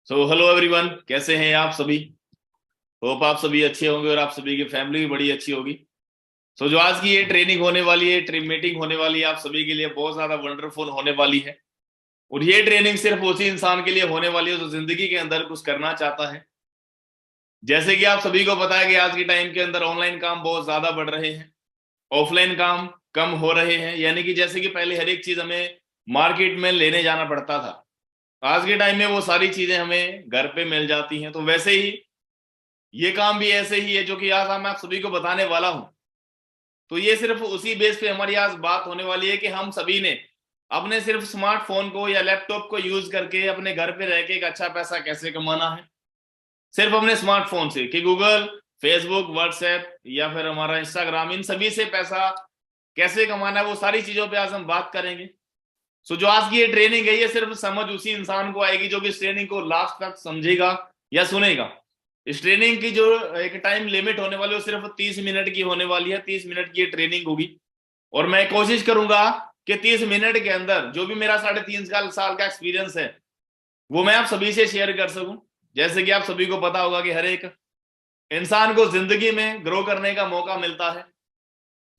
Hello everyone, कैसे हैं आप सभी। होप आप सभी अच्छे होंगे और आप सभी की फैमिली भी बड़ी अच्छी होगी। जो आज की ये ट्रेनिंग होने वाली है, मीटिंग होने वाली है, आप सभी के लिए बहुत ज्यादा वंडरफुल होने वाली है। और ये ट्रेनिंग सिर्फ उसी इंसान के लिए होने वाली है जो जिंदगी के अंदर कुछ करना चाहता है। जैसे कि आप सभी को पता है कि आज के टाइम के अंदर ऑनलाइन काम बहुत ज्यादा बढ़ रहे हैं, ऑफलाइन काम कम हो रहे हैं। यानी कि जैसे कि पहले हर एक चीज हमें मार्केट में लेने जाना पड़ता था, आज के टाइम में वो सारी चीजें हमें घर पे मिल जाती हैं। तो वैसे ही ये काम भी ऐसे ही है जो कि आज मैं आप सभी को बताने वाला हूं। तो ये सिर्फ उसी बेस पे हमारी आज बात होने वाली है कि हम सभी ने अपने सिर्फ स्मार्टफोन को या लैपटॉप को यूज करके अपने घर पे रह के एक अच्छा पैसा कैसे कमाना है, सिर्फ अपने स्मार्टफोन से। कि गूगल, फेसबुक, व्हाट्सएप या फिर हमारा इंस्टाग्राम, इन सभी से पैसा कैसे कमाना है, वो सारी चीजों पे आज हम बात करेंगे। जो आज की ये ट्रेनिंग है, ये सिर्फ समझ उसी इंसान को आएगी जो कि इस ट्रेनिंग को लास्ट तक समझेगा या सुनेगा। इस ट्रेनिंग की जो एक टाइम लिमिट होने वाली है वो सिर्फ 30 मिनट की होने वाली है। 30 मिनट की ये ट्रेनिंग होगी और मैं कोशिश करूंगा कि 30 मिनट के अंदर जो भी मेरा 3.5 साल का एक्सपीरियंस है वो मैं आप सभी से शेयर कर सकूं। जैसे कि आप सभी को पता होगा कि हर एक इंसान को जिंदगी में ग्रो करने का मौका मिलता है,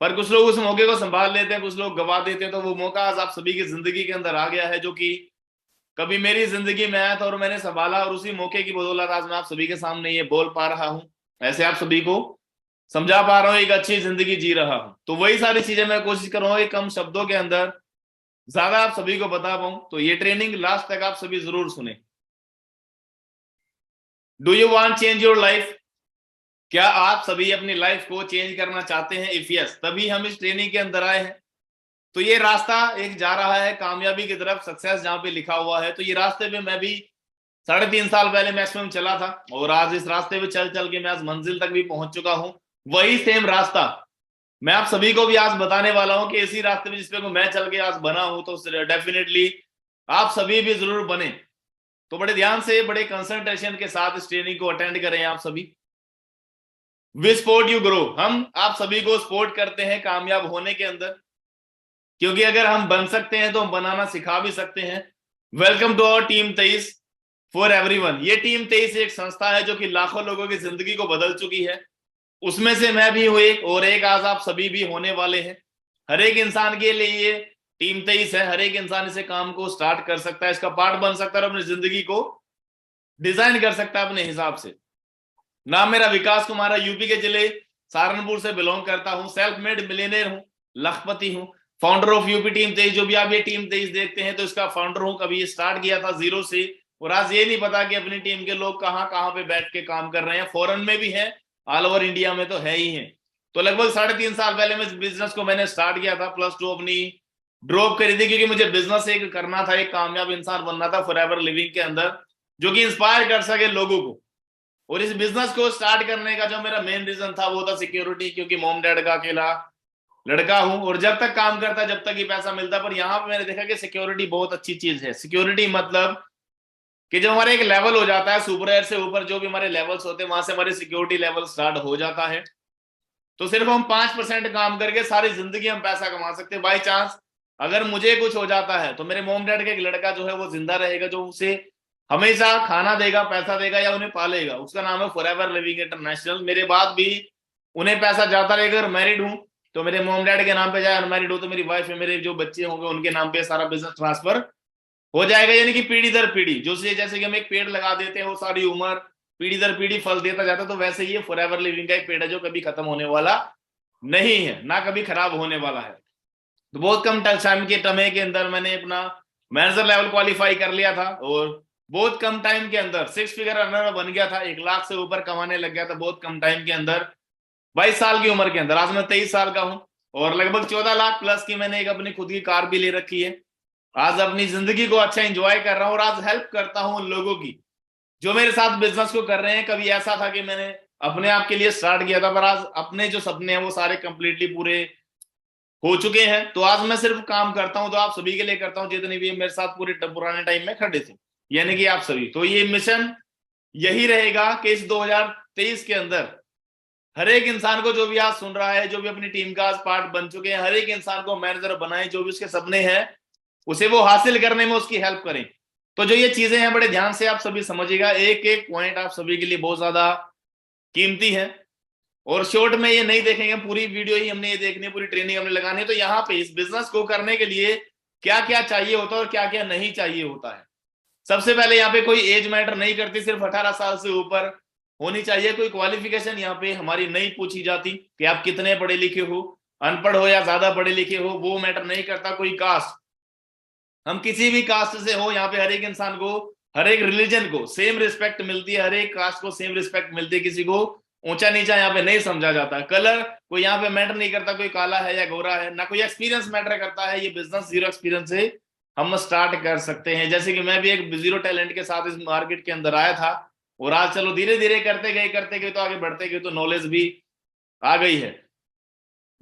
पर कुछ लोग उस मौके को संभाल लेते हैं, कुछ लोग गवा देते हैं। तो वो मौका आज आप सभी की जिंदगी के अंदर आ गया है जो कि कभी मेरी जिंदगी में आया था और मैंने संभाला, और उसी मौके की बदौलत आज मैं आप सभी के सामने ये बोल पा रहा हूं, ऐसे आप सभी को समझा पा रहा हूं, एक अच्छी जिंदगी जी रहा हूं। तो वही सारी चीजें मैं कोशिश करूंगा कि कम शब्दों के अंदर ज्यादा आप सभी को बता पाऊं। तो ये ट्रेनिंग लास्ट तक आप सभी जरूर सुने। Do you want change your life? क्या आप सभी अपनी लाइफ को चेंज करना चाहते हैं? इफ यस, तभी हम इस ट्रेनिंग के अंदर आए हैं। तो ये रास्ता एक जा रहा है कामयाबी की तरफ, सक्सेस जहां पे लिखा हुआ है। तो ये रास्ते पे मैं भी 3.5 साल पहले मैक्सिमम चला था और आज इस रास्ते पे चल चल के मैं आज मंजिल तक भी पहुंच चुका हूं। वही सेम रास्ता मैं आप सभी को भी आज बताने वाला हूं कि इसी रास्ते पे जिसपे मैं चल के आज बना हूं, तो डेफिनेटली आप सभी भी जरूर बने। तो बड़े ध्यान से, बड़े कंसंट्रेशन के साथ इस ट्रेनिंग को अटेंड करें आप सभी। वी सपोर्ट यू ग्रो, हम आप सभी को सपोर्ट करते हैं कामयाब होने के अंदर, क्योंकि अगर हम बन सकते हैं तो हम बनाना सिखा भी सकते हैं। Welcome to our team 23 for everyone. ये टीम 23 एक संस्था है जो कि लाखों लोगों की जिंदगी को बदल चुकी है। उसमें से मैं भी हूं एक, और एक आज आप सभी भी होने वाले हैं। हर एक इंसान के लिए ये टीम 23 है। हर एक इंसान इसे काम को स्टार्ट कर सकता है, इसका पार्ट बन सकता है और अपनी जिंदगी को डिजाइन कर सकता है अपने हिसाब से। नाम मेरा विकास कुमार है, यूपी के जिले सहारनपुर से बिलोंग करता हूं, सेल्फ मेड मिलियनेयर हूं, लखपति हूं, फाउंडर ऑफ यूपी टीम 23। जो भी आप ये टीम 23 देखते हैं तो इसका फाउंडर हूं। कभी ये स्टार्ट किया था जीरो से, और आज ये नहीं पता कि अपनी टीम के लोग कहाँ कहाँ पे बैठ के काम कर रहे हैं। फॉरेन में भी है, ऑल ओवर इंडिया में तो है ही है। तो लगभग 3.5 साल पहले मैं इस बिजनेस को मैंने स्टार्ट किया था। +2 अपनी ड्रॉप करी थी क्योंकि मुझे बिजनेस एक करना था, एक कामयाब इंसान बनना था फॉरएवर लिविंग के अंदर, जो कि इंस्पायर कर सके लोगों को। और इस बिजनेस को स्टार्ट करने का जो मेरा मेन रीजन था वो था सिक्योरिटी, क्योंकि मॉम डैड का अकेला लड़का हूं और जब तक काम करता जब तक ही पैसा मिलता। पर यहां पे मैंने देखा कि सिक्योरिटी बहुत अच्छी चीज है। सिक्योरिटी मतलब कि जब हमारा एक लेवल हो जाता है, सुपर एयर से ऊपर जो भी हमारे लेवल्स होते हैं, वहां से हमारे सिक्योरिटी लेवल स्टार्ट हो जाता है। तो सिर्फ हम 5% काम करके सारी जिंदगी हम पैसा कमा सकते हैं। बाई चांस अगर मुझे कुछ हो जाता है तो मेरे मोम डैड का एक लड़का जो है वो जिंदा रहेगा, जो उसे हमेशा खाना देगा, पैसा देगा या उन्हें पालेगा। उसका नाम है फॉरएवर लिविंग इंटरनेशनल। मेरे बाद भी उन्हें पैसा जाता रहेगा। अगर मैरिड हूं तो मेरे मोम डैड के नाम पे जाए, अनमैरिड हो तो मेरी वाइफ है, मेरे जो बच्चे होंगे उनके नाम पे सारा बिजनेस ट्रांसफर हो जाएगा। यानी कि पीढ़ी दर पीढ़ी, जो जैसे कि हम एक पेड़ लगा देते हैं वो सारी उम्र पीढ़ी दर पीढ़ी फल देता जाता है, तो वैसे ही ये फॉरएवर लिविंग का एक पेड़ है जो कभी खत्म होने वाला नहीं है, ना कभी खराब होने वाला है। तो बहुत कम टाइम के समय के अंदर मैंने अपना मैनेजर लेवल क्वालिफाई कर लिया था और बहुत कम टाइम के अंदर 6 फिगर अर्नर बन गया था। 1 लाख से ऊपर कमाने लग गया था बहुत कम टाइम के अंदर, 22 साल की उम्र के अंदर। आज मैं 23 साल का हूं और लगभग 14 लाख प्लस की मैंने एक अपनी खुद की कार भी ले रखी है। आज अपनी जिंदगी को अच्छा एंजॉय कर रहा हूं और आज हेल्प करता हूं उन लोगों की जो मेरे साथ बिजनेस को कर रहे हैं। कभी ऐसा था कि मैंने अपने आप के लिए स्टार्ट किया था, पर आज अपने जो सपने हैं वो सारे कंप्लीटली पूरे हो चुके हैं। तो आज मैं सिर्फ काम करता हूं तो आप सभी के लिए करता हूं, जितने भी मेरे साथ पूरे पुराने टाइम में खड़े थे, यानी कि आप सभी। तो ये मिशन यही रहेगा कि इस 2023 के अंदर हर एक इंसान को, जो भी आज सुन रहा है, जो भी अपनी टीम का आज पार्ट बन चुके हैं, हर एक इंसान को मैनेजर बनाए, जो भी उसके सपने हैं उसे वो हासिल करने में उसकी हेल्प करें। तो जो ये चीजें हैं बड़े ध्यान से आप सभी समझिएगा, एक एक पॉइंट आप सभी के लिए बहुत ज्यादा कीमती है। और शॉर्ट में ये नहीं देखेंगे, पूरी वीडियो ही हमने ये देखनी है, पूरी ट्रेनिंग हमने लगानी है। तो यहाँ पे इस बिजनेस को करने के लिए क्या क्या चाहिए होता है और क्या क्या नहीं चाहिए होता है। सबसे पहले यहाँ पे कोई एज मैटर नहीं करती, सिर्फ 18 साल से ऊपर होनी चाहिए। कोई क्वालिफिकेशन यहाँ पे हमारी नहीं पूछी जाती कि आप कितने पढ़े लिखे हो, अनपढ़ हो या ज्यादा पढ़े लिखे हो, वो मैटर नहीं करता। कोई कास्ट, हम किसी भी कास्ट से हो, यहाँ पे हर एक इंसान को, हर एक रिलीजन को सेम रिस्पेक्ट मिलती है, हर एक कास्ट को सेम रिस्पेक्ट मिलती है, किसी को ऊंचा नीचा यहाँ पे नहीं समझा जाता। कलर कोई यहाँ पे मैटर नहीं करता, कोई काला है या गोरा है, ना कोई एक्सपीरियंस मैटर करता है। ये बिजनेस जीरो एक्सपीरियंस से हम स्टार्ट कर सकते हैं। जैसे कि मैं भी एक जीरो टैलेंट के साथ इस मार्केट के अंदर आया था, और आज चलो धीरे धीरे करते गए तो आगे बढ़ते गए तो नॉलेज भी आ गई है।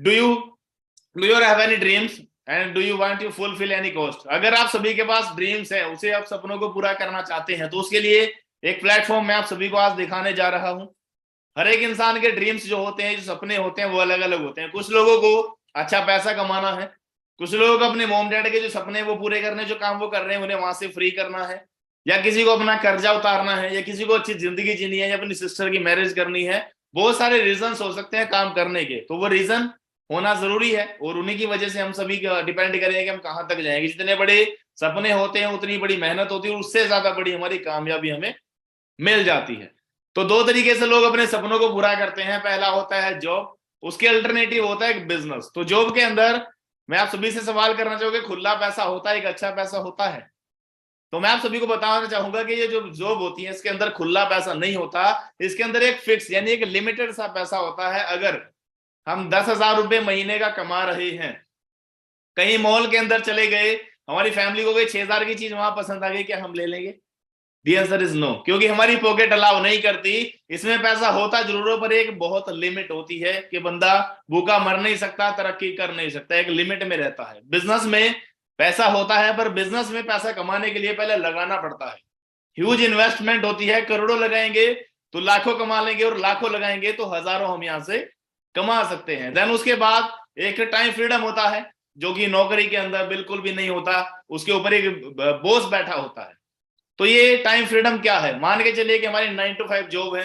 Do you have any dreams and do you want to fulfil any cost? अगर आप सभी के पास ड्रीम्स है, उसे आप सपनों को पूरा करना चाहते हैं, तो उसके लिए एक प्लेटफॉर्म मैं आप सभी को आज दिखाने जा रहा हूं। हर एक इंसान के ड्रीम्स जो होते हैं, जो सपने होते हैं, वो अलग अलग होते हैं। कुछ लोगों को अच्छा पैसा कमाना है, कुछ लोगों को अपने मॉम डैड के जो सपने वो पूरे करने, जो काम वो कर रहे हैं उन्हें वहां से फ्री करना है, या किसी को अपना कर्जा उतारना है, या किसी को अच्छी जिंदगी जीनी है, या अपनी सिस्टर की मैरिज करनी है। बहुत सारे रीजन हो सकते हैं काम करने के, तो वो रीजन होना जरूरी है, और उन्हीं की वजह से हम सभी डिपेंड करेंगे कि हम कहाँ तक जाएंगे। जितने बड़े सपने होते हैं उतनी बड़ी मेहनत होती है, उससे ज्यादा बड़ी हमारी कामयाबी हमें मिल जाती है। तो दो तरीके से लोग अपने सपनों को पूरा करते हैं। पहला होता है जॉब, उसके अल्टरनेटिव होता है बिजनेस। तो जॉब के अंदर मैं आप सभी से सवाल करना चाहूंगा, खुला पैसा होता है, एक अच्छा पैसा होता है? तो मैं आप सभी को बताना चाहूंगा कि ये जो जॉब होती है इसके अंदर खुला पैसा नहीं होता, इसके अंदर एक फिक्स यानी एक लिमिटेड सा पैसा होता है। अगर हम 10,000 रुपए महीने का कमा रहे हैं, कहीं मॉल के अंदर चले गए, हमारी फैमिली को कोई 6,000 की चीज वहां पसंद आ गई, क्या हम ले लेंगे? दी आंसर इज नो, क्योंकि हमारी पॉकेट अलाउ नहीं करती। इसमें पैसा होता जरूर है, पर एक बहुत लिमिट होती है कि बंदा भूखा मर नहीं सकता, तरक्की कर नहीं सकता, एक लिमिट में रहता है। बिजनेस में पैसा होता है, पर बिजनेस में पैसा कमाने के लिए पहले लगाना पड़ता है। ह्यूज इन्वेस्टमेंट होती है, करोड़ों लगाएंगे तो लाखों कमा लेंगे, और लाखों लगाएंगे तो हजारों हम यहां से कमा सकते हैं। देन उसके बाद एक टाइम फ्रीडम होता है, जो कि नौकरी के अंदर बिल्कुल भी नहीं होता। उसके ऊपर एक बॉस बैठा होता है। तो ये टाइम फ्रीडम क्या है? मान के चलिए कि हमारी 9 to 5 जॉब है,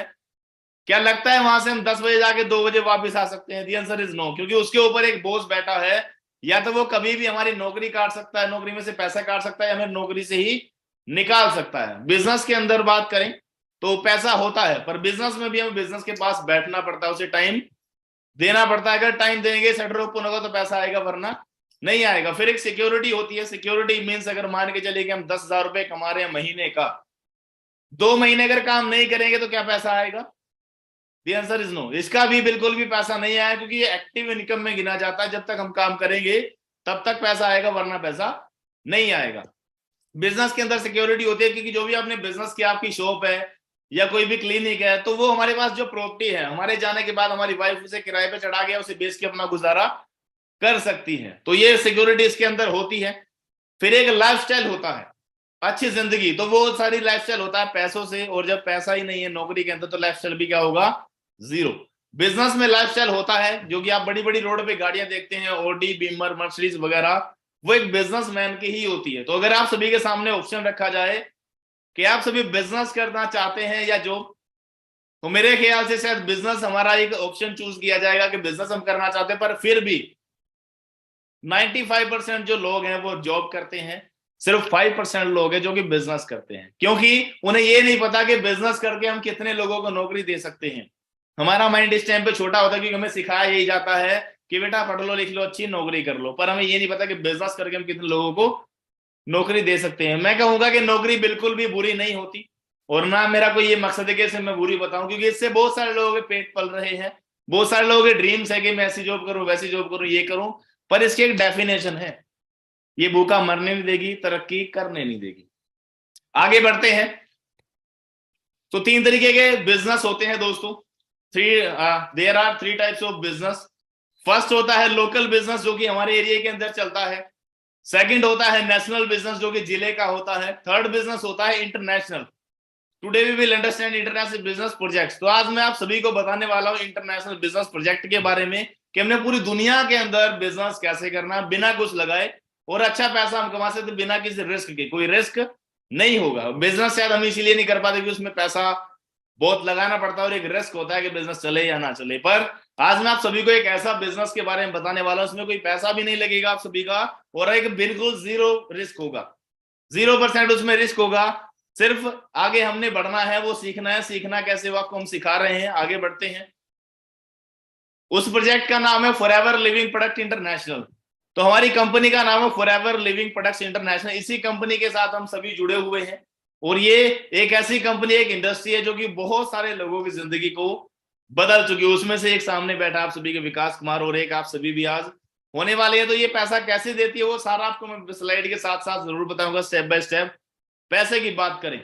क्या लगता है वहां से हम 10 बजे जाके 2 बजे वापस आ सकते हैं? दी आंसर इज नो, क्योंकि उसके ऊपर एक बॉस बैठा है। या तो वो कभी भी हमारी नौकरी काट सकता है, नौकरी में से पैसा काट सकता है, या हमें नौकरी से ही निकाल सकता है। बिजनेस के अंदर बात करें तो पैसा होता है, पर बिजनेस में भी हमें बिजनेस के पास बैठना पड़ता है, उसे टाइम देना पड़ता है। अगर टाइम देंगे, शटर ओपन होगा तो पैसा आएगा, वरना नहीं आएगा। फिर एक सिक्योरिटी होती है। सिक्योरिटी मीन्स अगर मान के चलिए कि हम 10,000 रुपए कमा रहे हैं महीने का, 2 महीने अगर काम नहीं करेंगे तो क्या पैसा आएगा? द आंसर इज नो, इसका भी बिल्कुल भी पैसा नहीं आया, क्योंकि ये एक्टिव इनकम में गिना जाता है। जब तक हम काम करेंगे तब तक पैसा आएगा, वरना पैसा नहीं आएगा। बिजनेस के अंदर सिक्योरिटी होती है, क्योंकि जो भी आपने बिजनेस किया, आपकी शॉप है या कोई भी क्लिनिक है, तो वो हमारे पास जो प्रॉपर्टी है, हमारे जाने के बाद हमारी वाइफ उसे किराए पे चढ़ा गया, उसे बेच के अपना गुजारा कर सकती है। तो ये सिक्योरिटी इसके अंदर होती है। फिर एक लाइफस्टाइल होता है, अच्छी जिंदगी। तो वो सारी लाइफस्टाइल होता है पैसों से, और जब पैसा ही नहीं है नौकरी के अंदर, तो लाइफस्टाइल भी क्या होगा? जीरो। बिजनेस में लाइफस्टाइल होता है, जो कि आप बड़ी बड़ी रोड पे गाड़ियां देखते हैं, ऑडी, बीमर, मर्सिडीज वगैरह, वो एक बिजनेसमैन की ही होती है। तो अगर आप सभी के सामने ऑप्शन रखा जाए कि आप सभी बिजनेस करना चाहते हैं या जॉब, तो मेरे ख्याल से शायद बिजनेस हमारा एक ऑप्शन चूज किया जाएगा कि बिजनेस हम करना चाहते हैं। पर फिर भी 95% जो लोग हैं वो जॉब करते हैं, सिर्फ 5% लोग हैं जो कि बिजनेस करते हैं, क्योंकि उन्हें ये नहीं पता कि बिजनेस करके हम कितने लोगों को नौकरी दे सकते हैं। हमारा माइंड इस टाइम पे छोटा होता है, क्योंकि हमें सिखाया यही जाता है कि बेटा पढ़ लो, लिख लो, अच्छी नौकरी कर लो, पर हमें ये नहीं पता कि बिजनेस करके हम कितने लोगों को नौकरी दे सकते हैं। मैं कहूंगा कि नौकरी बिल्कुल भी बुरी नहीं होती, और ना मेरा कोई ये मकसद है कि इसे मैं बुरी बताऊं, क्योंकि इससे बहुत सारे लोगों के पेट पल रहे हैं, बहुत सारे लोगों के ड्रीम्स है कि मैं ऐसी जॉब करूं, वैसी जॉब करूं, ये करूं, पर इसकी एक डेफिनेशन है। ये भूखा मरने नहीं देगी, तरक्की करने नहीं देगी। आगे बढ़ते हैं। तो 3 तरीके के बिजनेस होते हैं दोस्तों। There are 3 types of business. First होता है लोकल बिजनेस, जो कि हमारे एरिया के अंदर चलता है। सेकंड होता है नेशनल बिजनेस, जो कि जिले का होता है। थर्ड बिजनेस होता है international. Today we will understand international business projects. तो आज मैं आप सभी को बताने वाला हूं इंटरनेशनल बिजनेस प्रोजेक्ट के बारे में, कि हमने पूरी दुनिया के अंदर बिजनेस कैसे करना बिना कुछ लगाए, और अच्छा पैसा हम कमा सकते बिना किसी रिस्क के। कोई रिस्क नहीं होगा। बिजनेस शायद हम इसीलिए नहीं कर पाते कि उसमें पैसा बहुत लगाना पड़ता है और एक रिस्क होता है कि बिजनेस चले या ना चले। पर आज मैं आप सभी को एक ऐसा बिजनेस के बारे में बताने वाला हूं, उसमें कोई पैसा भी नहीं लगेगा आप सभी का, और एक बिल्कुल जीरो रिस्क होगा, 0% उसमें रिस्क होगा। सिर्फ आगे हमने बढ़ना है, वो सीखना है। सीखना कैसे, वो आपको हम सिखा रहे हैं, आगे बढ़ते हैं। उस प्रोजेक्ट का नाम है फॉरएवर लिविंग प्रोडक्ट इंटरनेशनल। तो हमारी कंपनी का नाम है फॉरएवर लिविंग प्रोडक्ट्स इंटरनेशनल। इसी कंपनी के साथ हम सभी जुड़े हुए हैं, और ये एक ऐसी कंपनी, एक इंडस्ट्री है जो कि बहुत सारे लोगों की जिंदगी को बदल चुकी है। उसमें से एक सामने बैठा आप सभी के विकास कुमार, और एक आप सभी भी आज होने वाले हैं। तो ये पैसा कैसे देती है वो सारा आपको मैं स्लाइड के साथ साथ जरूर बताऊंगा, स्टेप बाय स्टेप। पैसे की बात करें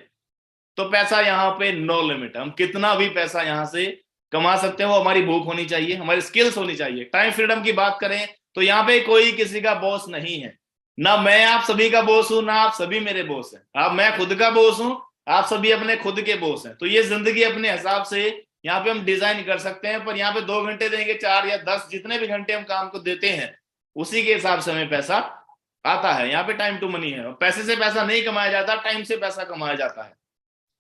तो पैसा यहाँ पे नो लिमिट, हम कितना भी पैसा यहाँ से कमा सकते हैं। वो हमारी भूख होनी चाहिए, हमारी स्किल्स होनी चाहिए। टाइम फ्रीडम की बात करें तो यहाँ पे कोई किसी का बॉस नहीं है, ना मैं आप सभी का बॉस हूं, ना आप सभी मेरे बॉस हैं। आप, मैं खुद का बॉस हूं, आप सभी अपने खुद के बॉस हैं। तो ये जिंदगी अपने हिसाब से यहाँ पे हम डिजाइन कर सकते हैं। पर यहाँ पे 2 घंटे देंगे, 4 या 10, जितने भी घंटे हम काम को देते हैं उसी के हिसाब से हमें पैसा आता है। यहाँ पे टाइम टू मनी है। पैसे से पैसा नहीं कमाया जाता, टाइम से पैसा कमाया जाता है।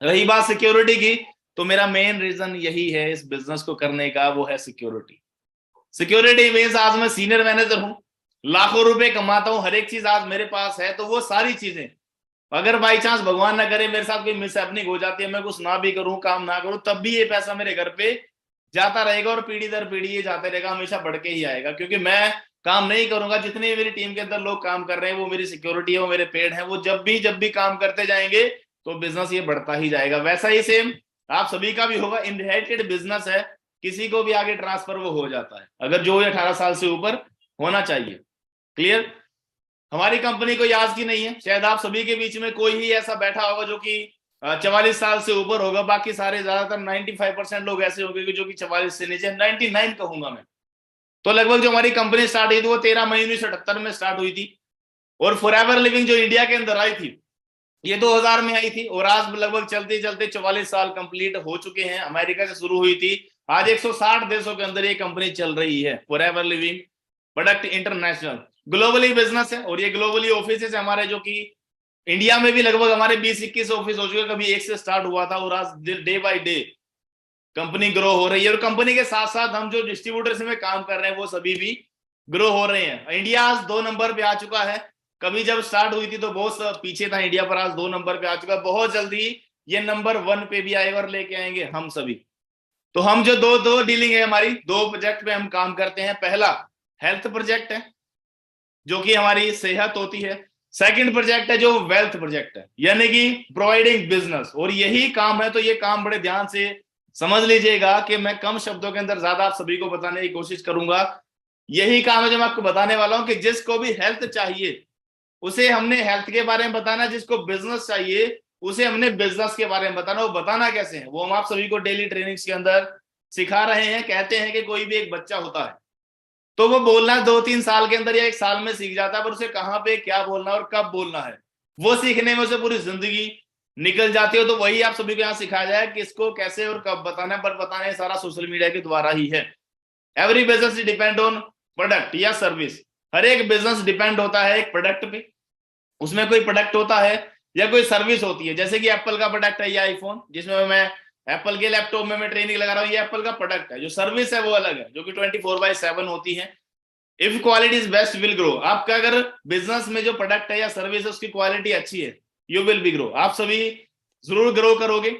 रही बात सिक्योरिटी की, तो मेरा मेन रीजन यही है इस बिजनेस को करने का, वो है सिक्योरिटी। सिक्योरिटी मीन्स आज मैं सीनियर मैनेजर हूं, लाखों रुपए कमाता हूं, हर एक चीज आज मेरे पास है। तो वो सारी चीजें अगर बाई चांस भगवान ना करे मेरे साथ कोई मिसहैपनिंग हो जाती है, मैं कुछ ना भी करूं, काम ना करूं, तब भी ये पैसा मेरे घर पे जाता रहेगा, और पीढ़ी दर पीढ़ी ये जाते रहेगा, हमेशा बढ़ के ही आएगा। क्योंकि मैं काम नहीं करूंगा, जितने मेरी टीम के अंदर लोग काम कर रहे हैं वो मेरी सिक्योरिटी है, वो मेरे पेड़ है। वो जब भी काम करते जाएंगे तो बिजनेस ये बढ़ता ही जाएगा। वैसा ही सेम आप सभी का भी होगा। इनहेरिटेड बिजनेस है, किसी को भी आगे ट्रांसफर वो हो जाता है, अगर जो 18 साल से ऊपर होना चाहिए। क्लियर। हमारी कंपनी कोई आज की नहीं है, शायद आप सभी के बीच में कोई ही ऐसा बैठा होगा जो कि 44 साल से ऊपर होगा। बाकी सारे ज्यादातर 95% लोग ऐसे होंगे जो कि 44 से नीचे, 99 कहूंगा मैं। तो लगभग जो हमारी कंपनी स्टार्ट हुई थी वो 13 मई 1978 में स्टार्ट हुई थी। और फॉरएवर लिविंग जो इंडिया के अंदर आई थी ये 2000 में आई थी, और आज लगभग चलते चलते 44 साल कंप्लीट हो चुके हैं। अमेरिका से शुरू हुई थी, आज 160 देशों के अंदर ये कंपनी चल रही है, forever living product international. Globally business है, और ये ग्लोबली ऑफिस है हमारे, जो कि इंडिया में भी लगभग हमारे 20-21 ऑफिस हो चुके। कभी एक से स्टार्ट हुआ था, और आज day by day company grow हो रही है। और कंपनी के साथ साथ हम जो डिस्ट्रीब्यूटर्स में काम कर रहे हैं वो सभी भी ग्रो हो रहे हैं। इंडिया आज 2 नंबर पे आ चुका है। कभी जब स्टार्ट हुई थी तो बहुत पीछे था इंडिया, पर आज 2 नंबर पे आ चुका है। बहुत जल्दी ये नंबर 1 पे भी आएगा, और लेके आएंगे हम सभी। तो हम जो दो डीलिंग है हमारी, 2 प्रोजेक्ट पे हम काम करते हैं। पहला हेल्थ प्रोजेक्ट है, जो कि हमारी सेहत होती है। सेकंड प्रोजेक्ट है जो वेल्थ प्रोजेक्ट है, यानी कि प्रोवाइडिंग बिजनेस। और यही काम है, तो ये काम बड़े ध्यान से समझ लीजिएगा कि मैं कम शब्दों के अंदर ज्यादा आप सभी को बताने की कोशिश करूंगा। यही काम है जो मैं आपको बताने वाला हूं, कि जिसको भी हेल्थ चाहिए उसे हमने हेल्थ के बारे में बताना, जिसको बिजनेस चाहिए उसे हमने बिजनेस के बारे में बताना। वो बताना कैसे है वो हम आप सभी को डेली ट्रेनिंग्स के अंदर सिखा रहे हैं। कहते हैं कि कोई भी एक बच्चा होता है तो वो बोलना 2-3 साल के अंदर या 1 साल में सीख जाता है, पर उसे कहाँ पे क्या बोलना और कब बोलना है वो सीखने में उसे पूरी जिंदगी निकल जाती है। तो वही आप सभी को यहाँ सिखाया जाए कि इसको कैसे और कब बताना है, पर बताना है सारा सोशल मीडिया के द्वारा ही है। Every business depend on product या सर्विस। हर एक बिजनेस डिपेंड होता है एक प्रोडक्ट पे, उसमें कोई प्रोडक्ट होता है या कोई सर्विस होती है। जैसे कि एप्पल का प्रोडक्ट है ये आईफोन, जिसमें मैं एप्पल के लैपटॉप में मैं ट्रेनिंग लगा रहा हूँ, ये एप्पल का प्रोडक्ट है। जो सर्विस है वो अलग है, जो कि 24/7 होती है। If quality is best will grow. आपका अगर बिजनेस में जो प्रोडक्ट है या सर्विस है उसकी क्वालिटी अच्छी है, यू विल बी ग्रो, आप सभी जरूर ग्रो करोगे।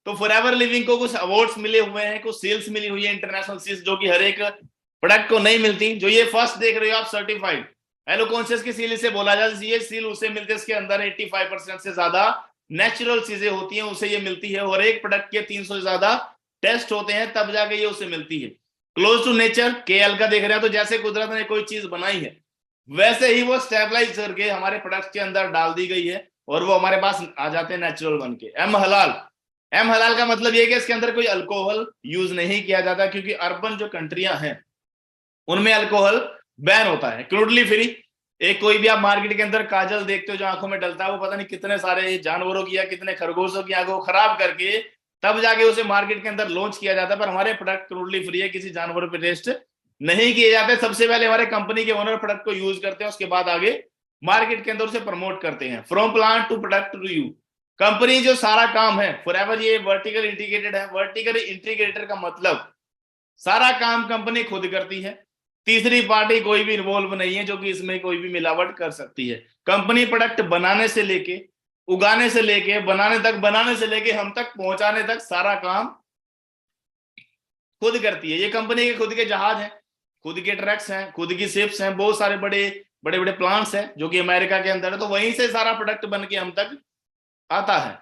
तो फॉरएवर लिविंग को कुछ अवार्ड्स मिले हुए हैं, कुछ सील्स मिली हुई है, इंटरनेशनल सील्स, जो कि हर एक प्रोडक्ट को नहीं मिलती। जो ये फर्स्ट देख रहे हो आप, सर्टिफाइड हेलो कॉन्शियस की सील इसे बोला जाता है। ये सील उसे मिलती है, इसके अंदर 85% से ज्यादा नेचुरल चीजें होती हैं, उसे ये मिलती है। और एक प्रोडक्ट के 300 से ज्यादा टेस्ट होते हैं, तब जाके ये उसे मिलती है। क्लोज टू नेचर केएल का देख रहे हैं, तो जैसे कुदरत ने कोई चीज बनाई है वैसे ही वो स्टेबलाइज करके हमारे प्रोडक्ट के अंदर डाल दी गई है, और वो हमारे पास आ जाते हैं नेचुरल बन के। एम हलाल, एम हलाल का मतलब ये कि इसके अंदर कोई अल्कोहल यूज नहीं किया जाता, क्योंकि अर्बन जो कंट्रियां हैं उनमें अल्कोहल बैन होता है। क्रूडली फ्री, एक कोई भी आप मार्केट के अंदर काजल देखते हो जो आंखों में डलता है, वो पता नहीं कितने सारे जानवरों की या कितने खरगोशों की आंखों को खराब करके तब जाके उसे मार्केट के अंदर लॉन्च किया जाता है। पर हमारे प्रोडक्ट क्रूडली फ्री है, किसी जानवर पे टेस्ट नहीं किए जाते। सबसे पहले हमारे कंपनी के ओनर प्रोडक्ट को यूज करते हैं, उसके बाद आगे मार्केट के अंदर उसे प्रमोट करते हैं। From plant to product to you, company जो सारा काम है फॉरएवर, ये वर्टिकल इंटीग्रेटेड है। वर्टिकल इंटीग्रेटेड का मतलब सारा काम कंपनी खुद करती है, तीसरी पार्टी कोई भी इन्वॉल्व नहीं है जो कि इसमें कोई भी मिलावट कर सकती है। कंपनी प्रोडक्ट बनाने से लेके, उगाने से लेके, बनाने तक, बनाने से लेके हम तक पहुंचाने तक सारा काम खुद करती है। ये कंपनी के खुद के जहाज हैं, खुद के ट्रक्स हैं, खुद की शिप्स हैं, बहुत सारे बड़े बड़े बड़े प्लांट्स हैं जो कि अमेरिका के अंदर है, तो वहीं से सारा प्रोडक्ट बन के हम तक आता है।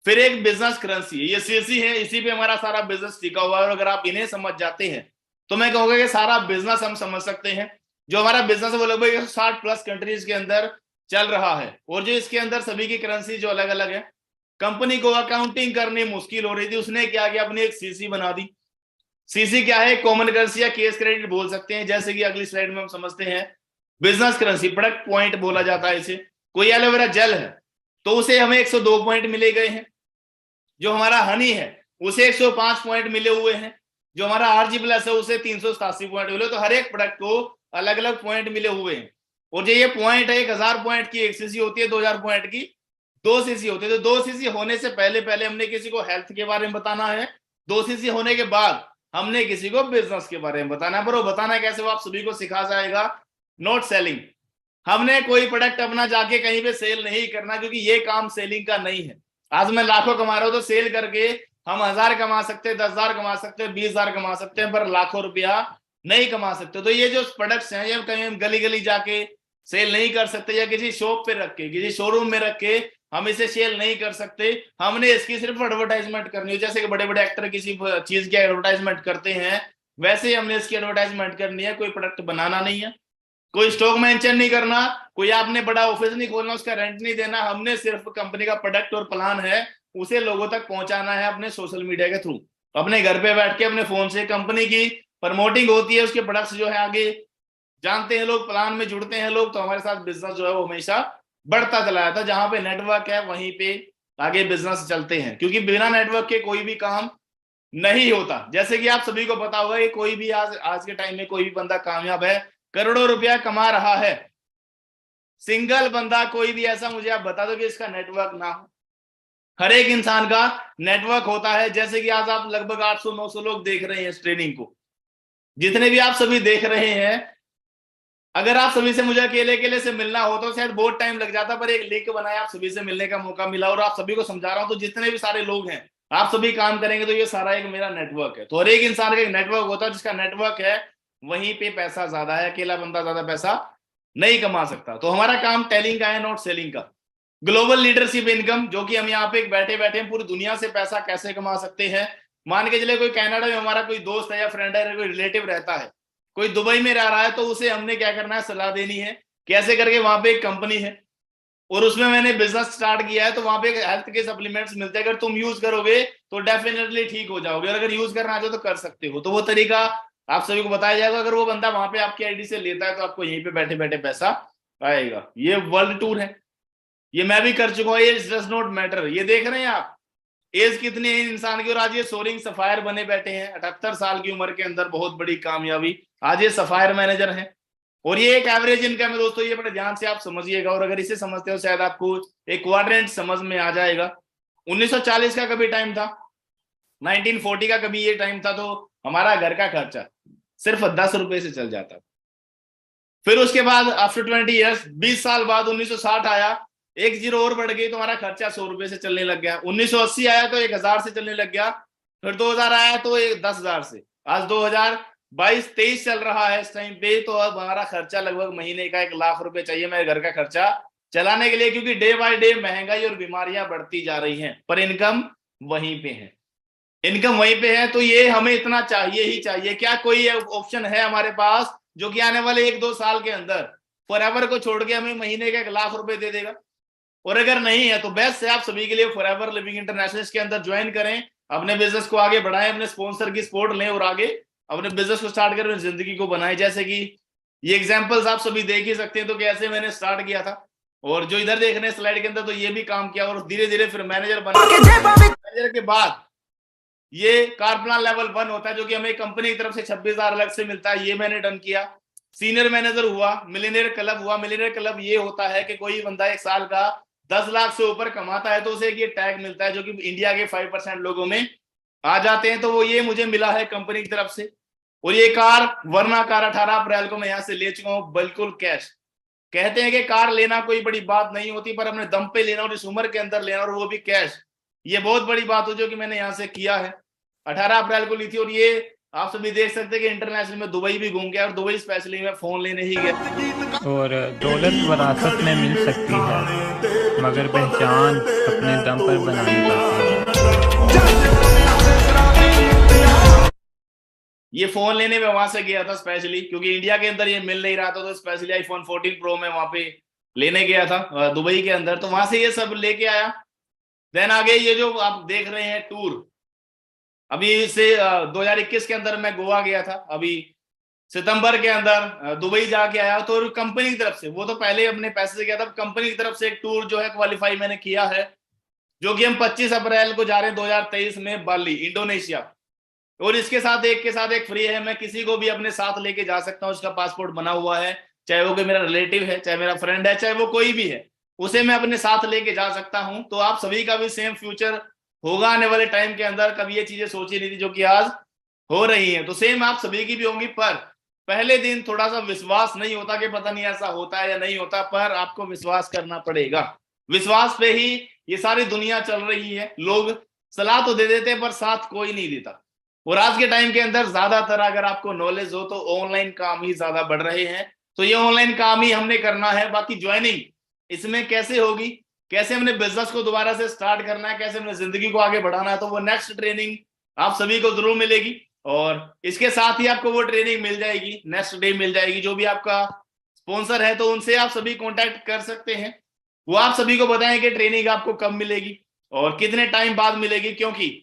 फिर एक बिजनेस करेंसी है, ये सीसी है, इसी पे हमारा सारा बिजनेस टिका हुआ है। और अगर आप इन्हें समझ जाते हैं तो मैं कहूंगा कि सारा बिजनेस हम समझ सकते हैं। जो हमारा बिजनेस है वो लगभग 60+ कंट्रीज के अंदर चल रहा है, और जो इसके अंदर सभी की करेंसी जो अलग अलग है, कंपनी को अकाउंटिंग करनी मुश्किल हो रही थी, उसने क्या किया, अपनी एक सीसी बना दी। सीसी क्या है, कॉमन करेंसी या केस क्रेडिट बोल सकते हैं, जैसे कि अगली स्लाइड में हम समझते हैं। बिजनेस करेंसी, प्रोडक्ट पॉइंट बोला जाता है इसे। कोई एलोवेरा जेल है तो उसे हमें 102 पॉइंट मिले गए हैं। जो हमारा हनी है उसे 105 पॉइंट मिले हुए हैं। जो हमारा RG+ है उसे 387 पॉइंट मिले। तो हर एक प्रोडक्ट को अलग अलग पॉइंट मिले हुए हैं। और जो ये पॉइंट है, 1000 पॉइंट की एक सीसी होती है, 2000 पॉइंट की 2 सीसी होती है। तो 2 सीसी होने से पहले पहले हमने किसी को हेल्थ के बारे में बताना है, 2 सीसी होने के बाद हमने किसी को बिजनेस के बारे में बताना है। पर वो बताना कैसे, वो आप सभी को सिखा जाएगा। नॉट सेलिंग, हमने कोई प्रोडक्ट अपना जाके कहीं पे सेल नहीं करना, क्योंकि ये काम सेलिंग का नहीं है। आज मैं लाखों कमा रहा हूं तो सेल करके हम 1000 कमा सकते हैं, 10,000 कमा सकते हैं, 20,000 कमा सकते हैं, पर लाखों रुपया नहीं कमा सकते। तो ये जो प्रोडक्ट्स हैं ये कहीं हम गली गली जाके सेल नहीं कर सकते, या किसी शॉप पे रख के, किसी शोरूम में रख के हम इसे सेल नहीं कर सकते। हमने इसकी सिर्फ एडवर्टाइजमेंट करनी है, जैसे कि बड़े बड़े एक्टर किसी चीज की एडवर्टाइजमेंट करते हैं, वैसे ही हमने इसकी एडवर्टाइजमेंट करनी है। कोई प्रोडक्ट बनाना नहीं है, कोई स्टॉक मेंशन नहीं करना, कोई आपने बड़ा ऑफिस नहीं खोलना, उसका रेंट नहीं देना। हमने सिर्फ कंपनी का प्रोडक्ट और प्लान है उसे लोगों तक पहुंचाना है अपने सोशल मीडिया के थ्रू। अपने घर पे बैठ के अपने फोन से कंपनी की प्रमोटिंग होती है, उसके प्रोडक्ट्स जो है आगे जानते हैं लोग, प्लान में जुड़ते हैं लोग। तो हमारे साथ बिजनेस जो है वो हमेशा बढ़ता चला जाता है। जहां पे नेटवर्क है वहीं पे आगे बिजनेस चलते हैं, क्योंकि बिना नेटवर्क के कोई भी काम नहीं होता। जैसे कि आप सभी को पता होगा कि कोई भी आज के टाइम में कोई भी बंदा कामयाब है, करोड़ों रुपया कमा रहा है, सिंगल बंदा कोई भी ऐसा मुझे आप बता दो कि इसका नेटवर्क ना हो। हर एक इंसान का नेटवर्क होता है। जैसे कि आज आप लगभग 800-900 लोग देख रहे हैं इस ट्रेनिंग को, जितने भी आप सभी देख रहे हैं, अगर आप सभी से मुझे अकेले अकेले से मिलना हो तो शायद बहुत टाइम लग जाता, पर एक लिंक बनाया, आप सभी से मिलने का मौका मिला और आप सभी को समझा रहा हूं। तो जितने भी सारे लोग हैं, आप सभी काम करेंगे तो ये सारा एक मेरा नेटवर्क है। तो हर एक इंसान का एक नेटवर्क होता है, जिसका नेटवर्क है वहीं पे पैसा ज्यादा है। अकेला बंदा ज्यादा पैसा नहीं कमा सकता। तो हमारा काम टेलिंग का है, नॉट सेलिंग का। ग्लोबल लीडरशिप इनकम, जो कि हम यहाँ पे बैठे बैठे पूरी दुनिया से पैसा कैसे कमा सकते हैं। मान के चले कोई कनाडा में हमारा कोई दोस्त है या फ्रेंड है, कोई रिलेटिव रहता है, कोई दुबई में रह रहा है, तो उसे हमने क्या करना है, सलाह देनी है कैसे करके। वहां पे एक कंपनी है और उसमें मैंने बिजनेस स्टार्ट किया है, तो वहां पे हेल्थ के सप्लीमेंट्स मिलते हैं, अगर तुम यूज करोगे तो डेफिनेटली ठीक हो जाओगे, और अगर यूज करना चाहो तो कर सकते हो। तो वो तरीका आप सभी को बताया जाएगा। अगर वो बंदा वहां पे आपकी आईडी से लेता है तो आपको यहीं पे बैठे बैठे पैसा आएगा। ये वर्ल्ड टूर है, ये मैं भी कर चुका हूँ। ये डज नॉट मैटर। ये देख रहे हैं आप एज कितनी है इंसान की, और आज ये सोरिंग सफायर बने बैठे हैं 78 साल की उम्र के अंदर, बहुत बड़ी कामयाबी। आज ये सफायर मैनेजर हैं और ये एक एवरेज इनकम है दोस्तों। ये बड़े ध्यान से आप समझिएगा, और अगर इसे समझते हो शायद आपको एक क्वाड्रेंट समझ में आ जाएगा। 1940 का कभी टाइम था, 1940 का कभी ये टाइम था, तो हमारा घर का खर्चा सिर्फ 10 रुपए से चल जाता। फिर उसके बाद आफ्टर 20 ईयर्स, 20 साल बाद 1960 आया, एक जीरो और बढ़ गई तो हमारा खर्चा 100 रुपए से चलने लग गया। 1980 आया तो 1000 से चलने लग गया। फिर 2000 आया तो 10,000 से। आज 2022-23 चल रहा है इस टाइम पे, तो अब हमारा खर्चा लगभग महीने का 1 लाख रुपए चाहिए मेरे घर का खर्चा चलाने के लिए, क्योंकि डे बाय डे महंगाई और बीमारियां बढ़ती जा रही हैं, पर इनकम वहीं पे है। इनकम वहीं पे है, तो ये हमें इतना चाहिए ही चाहिए। क्या कोई ऑप्शन है हमारे पास जो कि आने वाले 1-2 साल के अंदर फॉरएवर को छोड़ के हमें महीने का 1 लाख रुपए दे देगा? और अगर नहीं है तो बेस्ट है आप सभी के लिए फॉरएवर लिविंग इंटरनेशनल के अंदर ज्वाइन करें, अपने बिजनेस को आगे बढ़ाएं, अपने स्पॉन्सर की सपोर्ट लें और आगे अपने बिजनेस को स्टार्ट करें, जिंदगी को बनाएं। जैसे कि ये एग्जांपल्स आप सभी देख ही सकते हैं, तो कैसे मैंने स्टार्ट किया था, और जो इधर देख रहे हैं स्लाइड के अंदर, तो ये भी काम किया और धीरे धीरे फिर मैनेजर बना। मैनेजर के बाद ये कार प्लान लेवल 1 होता है, जो कि हमें कंपनी की तरफ से 26,000 अलग से मिलता है, ये मैंने डन किया। सीनियर मैनेजर हुआ, मिलियनेयर क्लब हुआ। मिलियनेयर क्लब ये होता है कि कोई बंदा 1 साल का 10 लाख से ऊपर कमाता है तो उसे एक ये टैग मिलता है जो कि इंडिया के 5% लोगों में आ जाते हैं। तो वो ये मुझे मिला है कंपनी की तरफ से। और ये कार, वरना कार 18 अप्रैल को मैं यहाँ से ले चुका हूँ बिल्कुल कैश। कहते हैं कि कार लेना कोई बड़ी बात नहीं होती, पर अपने दम पे लेना और इस उम्र के अंदर लेना और वो भी कैश, ये बहुत बड़ी बात हो जो कि मैंने यहाँ से किया है। 18 अप्रैल को ली थी। और ये आप सभी देख सकते हैं कि इंटरनेशनल में दुबई भी घूम गया और दुबई स्पेशली मैं फोन लेने ही गया। और दौलत विरासत में मिल सकती है मगर पहचान अपने दम पर बनानी पड़ती है। ये फोन लेने में वहां से गया था स्पेशली, क्योंकि इंडिया के अंदर ये मिल नहीं रहा था, तो स्पेशली आईफोन 14 प्रो में वहां पे लेने गया था दुबई के अंदर। तो वहां से ये सब लेके आया। देन आगे ये जो आप देख रहे हैं टूर, अभी से 2021 के अंदर मैं गोवा गया था, अभी सितंबर के अंदर दुबई जाके आया। तो कंपनी की तरफ से, वो तो पहले अपने पैसे से गया था, कंपनी की तरफ से एक टूर जो है क्वालिफाई मैंने किया है, जो कि हम 25 अप्रैल को जा रहे हैं 2023 में बाली, इंडोनेशिया। और इसके साथ एक फ्री है। मैं किसी को भी अपने साथ लेके जा सकता हूँ, उसका पासपोर्ट बना हुआ है, चाहे वो कोई मेरा रिलेटिव है, चाहे मेरा फ्रेंड है, चाहे वो कोई भी है, उसे मैं अपने साथ लेके जा सकता हूँ। तो आप सभी का भी सेम फ्यूचर होगा आने वाले टाइम के अंदर। कभी ये चीजें सोची नहीं थी जो कि आज हो रही है, तो सेम आप सभी की भी होंगी। पर पहले दिन थोड़ा सा विश्वास नहीं होता कि पता नहीं ऐसा होता है या नहीं होता, पर आपको विश्वास करना पड़ेगा। विश्वास पे ही ये सारी दुनिया चल रही है। लोग सलाह तो दे देते हैं पर साथ कोई नहीं देता। और आज के टाइम के अंदर ज्यादातर अगर आपको नॉलेज हो तो ऑनलाइन काम ही ज्यादा बढ़ रहे हैं। तो ये ऑनलाइन काम ही हमने करना है। बाकी ज्वाइनिंग इसमें कैसे होगी, कैसे हमने बिजनेस को दोबारा से स्टार्ट करना है, कैसे हमने जिंदगी को आगे बढ़ाना है, तो वो नेक्स्ट ट्रेनिंग आप सभी को जरूर मिलेगी। और इसके साथ ही आपको वो ट्रेनिंग मिल जाएगी, नेक्स्ट डे मिल जाएगी। जो भी आपका स्पॉन्सर है तो उनसे आप सभी कॉन्टैक्ट कर सकते हैं, वो आप सभी को बताएं कि ट्रेनिंग आपको कब मिलेगी और कितने टाइम बाद मिलेगी। क्योंकि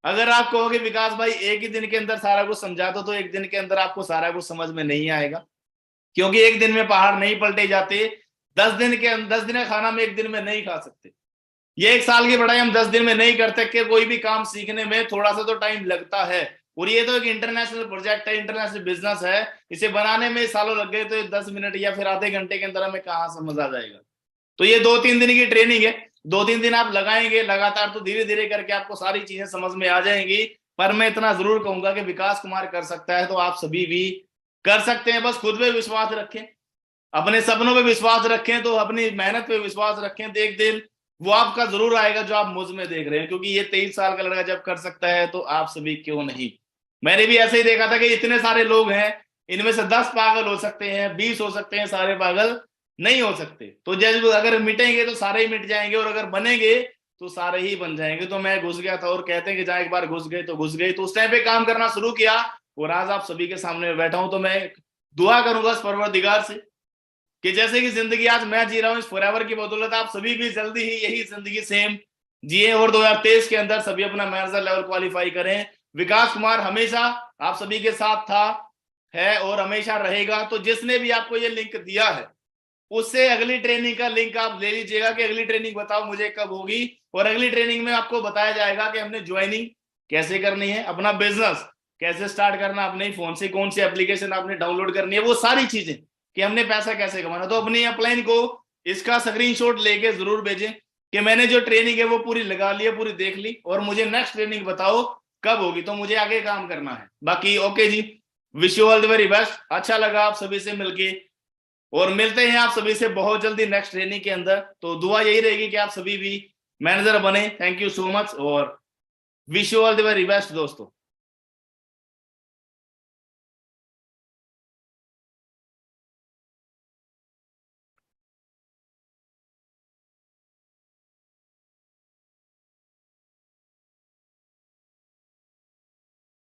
अगर आप कहोगे विकास भाई एक ही दिन के अंदर सारा कुछ समझा दो, तो एक दिन के अंदर आपको सारा कुछ समझ में नहीं आएगा, क्योंकि एक दिन में पहाड़ नहीं पलटे जाते। 10 दिन का खाना हम एक दिन में नहीं खा सकते। ये 1 साल की पढ़ाई हम 10 दिन में नहीं करते कि कोई भी काम सीखने में थोड़ा सा तो टाइम लगता है। और ये तो एक इंटरनेशनल प्रोजेक्ट है, इंटरनेशनल बिजनेस है, इसे बनाने में सालों लग गए, तो 10 मिनट या फिर आधे घंटे के अंदर हमें कहाँ समझ आ जाएगा। तो ये 2-3 दिन की ट्रेनिंग है, 2-3 दिन आप लगाएंगे लगातार तो धीरे धीरे करके आपको सारी चीजें समझ में आ जाएंगी। पर मैं इतना जरूर कहूंगा कि विकास कुमार कर सकता है तो आप सभी भी कर सकते हैं। बस खुद पे विश्वास रखें, अपने सपनों पे विश्वास रखें, तो अपनी मेहनत पे विश्वास रखें, तो एक दिन वो आपका जरूर आएगा जो आप मुझ में देख रहे हैं। क्योंकि ये 23 साल का लड़का जब कर सकता है तो आप सभी क्यों नहीं। मैंने भी ऐसे ही देखा था कि इतने सारे लोग हैं, इनमें से 10 पागल हो सकते हैं, 20 हो सकते हैं, सारे पागल नहीं हो सकते। तो जब अगर मिटेंगे तो सारे ही मिट जाएंगे, और अगर बनेंगे तो सारे ही बन जाएंगे। तो मैं घुस गया था, और कहते हैं कि जहां एक बार घुस गए तो घुस गए। तो उस टाइम पे काम करना शुरू किया, और आज आप सभी के सामने बैठा हूं। तो मैं दुआ करूंगा इस परवरदिगार से कि जैसे कि जिंदगी आज मैं जी रहा हूँ इस फॉरएवर की बदौलत, आप सभी भी जल्दी ही यही जिंदगी सेम जिए, और 2023 के अंदर सभी अपना मैनेजर लेवल क्वालिफाई करें। विकास कुमार हमेशा आप सभी के साथ था, है और हमेशा रहेगा। तो जिसने भी आपको ये लिंक दिया है उससे अगली ट्रेनिंग का लिंक आप ले लीजिएगा कि अगली ट्रेनिंग बताओ मुझे कब होगी। और अगली ट्रेनिंग में आपको बताया जाएगा कि हमने ज्वाइनिंग कैसे करनी है, अपना बिजनेस कैसे स्टार्ट करना, अपने फोन से कौन सी एप्लीकेशन आपने डाउनलोड करनी है, वो सारी चीजें, कि हमने पैसा कैसे कमाना। तो अपनी अपलाइन को इसका स्क्रीनशॉट लेके जरूर भेजें कि मैंने जो ट्रेनिंग है वो पूरी लगा ली है, पूरी देख ली, और मुझे नेक्स्ट ट्रेनिंग बताओ कब होगी, तो मुझे आगे काम करना है। बाकी ओके जी, wish you all the very best. अच्छा लगा आप सभी से मिलके, और मिलते हैं आप सभी से बहुत जल्दी नेक्स्ट ट्रेनिंग के अंदर। तो दुआ यही रहेगी कि आप सभी भी मैनेजर बने। थैंक यू सो मच, और wish you all the very best दोस्तों।